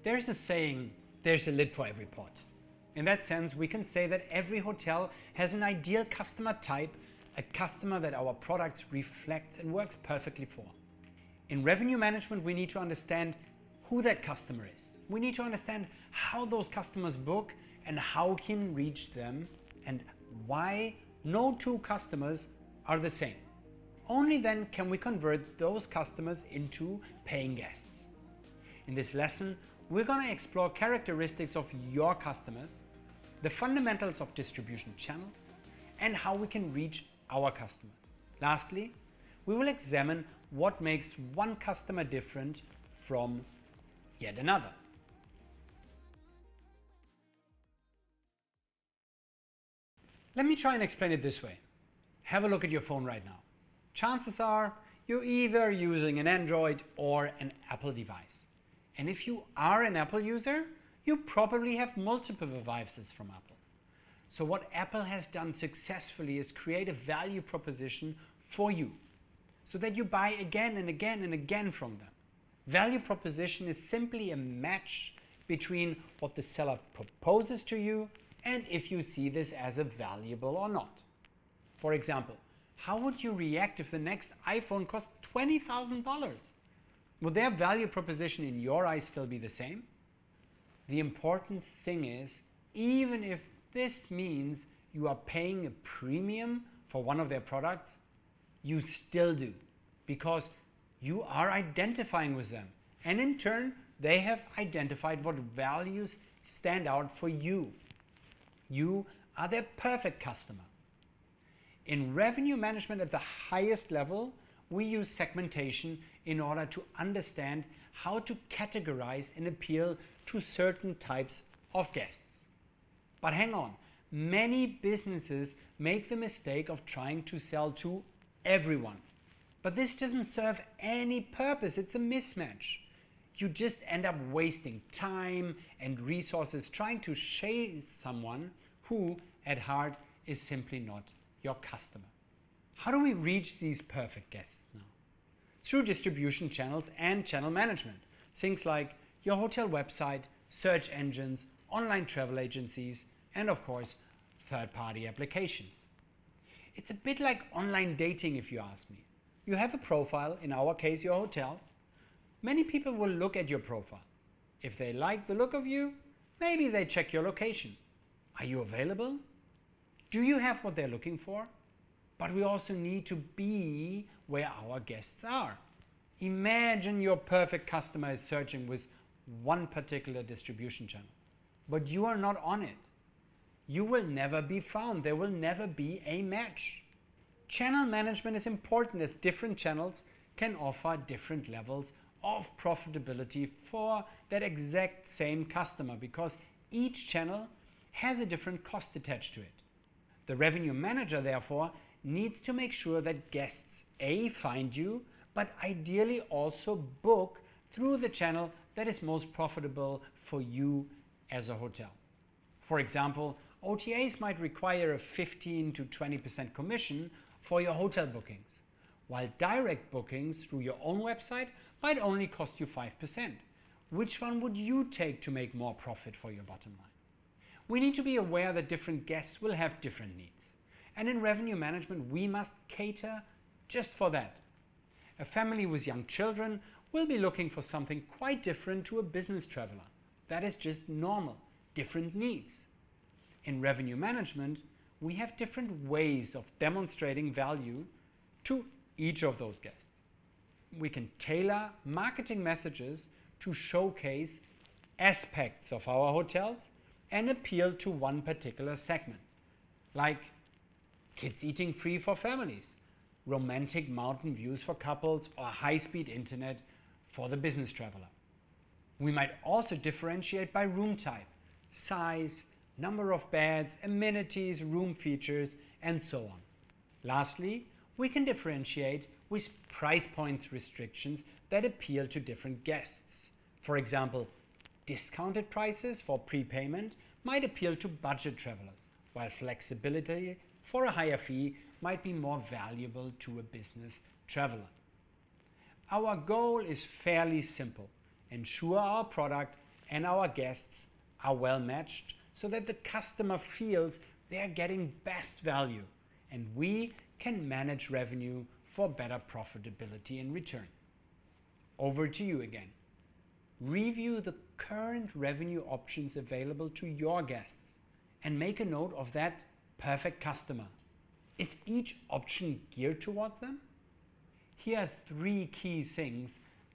There's a saying, there's a lid for every pot. In that sense, we can say that every hotel has an ideal customer type, a customer that our products reflect and works perfectly for. In revenue management, we need to understand who that customer is. We need to understand how those customers book and how we can reach them and why no two customers are the same. Only then can we convert those customers into paying guests. In this lesson, we're going to explore characteristics of your customers, the fundamentals of distribution channels, and how we can reach our customers. Lastly, we will examine what makes one customer different from yet another. Let me try and explain it this way. Have a look at your phone right now. Chances are you're either using an Android or an Apple device. And if you are an Apple user, you probably have multiple devices from Apple. So what Apple has done successfully is create a value proposition for you so that you buy again and again and again from them. Value proposition is simply a match between what the seller proposes to you and if you see this as a valuable or not. For example, how would you react if the next iPhone cost $20,000? Would their value proposition in your eyes still be the same? The important thing is, even if this means you are paying a premium for one of their products, you still do, because you are identifying with them, and in turn they have identified what values stand out for you. You are their perfect customer. In revenue management at the highest level, we use segmentation in order to understand how to categorize and appeal to certain types of guests. But hang on, many businesses make the mistake of trying to sell to everyone. But this doesn't serve any purpose, it's a mismatch. You just end up wasting time and resources trying to chase someone who, at heart, is simply not your customer. How do we reach these perfect guests now? Through distribution channels and channel management. Things like your hotel website, search engines, online travel agencies, and of course, third-party applications. It's a bit like online dating if you ask me. You have a profile, in our case your hotel. Many people will look at your profile. If they like the look of you, maybe they check your location. Are you available? Do you have what they're looking for? But we also need to be where our guests are. Imagine your perfect customer is searching with one particular distribution channel, but you are not on it. You will never be found. There will never be a match. Channel management is important as different channels can offer different levels of profitability for that exact same customer, because each channel has a different cost attached to it. The revenue manager, therefore, needs to make sure that guests A, find you, but ideally also book through the channel that is most profitable for you as a hotel. For example, OTAs might require a 15 to 20% commission for your hotel bookings, while direct bookings through your own website might only cost you 5%. Which one would you take to make more profit for your bottom line? We need to be aware that different guests will have different needs. And in revenue management, we must cater just for that. A family with young children will be looking for something quite different to a business traveler. That is just normal, different needs. In revenue management, we have different ways of demonstrating value to each of those guests. We can tailor marketing messages to showcase aspects of our hotels and appeal to one particular segment, like kids eating free for families, romantic mountain views for couples, or high-speed internet for the business traveler. We might also differentiate by room type, size, number of beds, amenities, room features, and so on. Lastly, we can differentiate with price points restrictions that appeal to different guests. For example, discounted prices for prepayment might appeal to budget travelers, while flexibility for a higher fee might be more valuable to a business traveler. Our goal is fairly simple: ensure our product and our guests are well matched so that the customer feels they're getting best value, and we can manage revenue for better profitability in return. Over to you again. Review the current revenue options available to your guests and make a note of that perfect customer. Is each option geared towards them? Here are 3 key things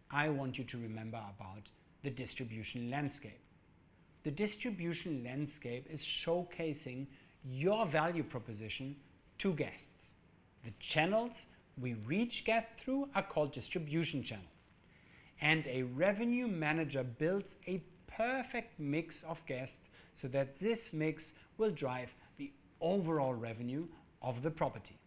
I want you to remember about the distribution landscape. The distribution landscape is showcasing your value proposition to guests. The channels we reach guests through are called distribution channels. And a revenue manager builds a perfect mix of guests so that this mix will drive the overall revenue of the property.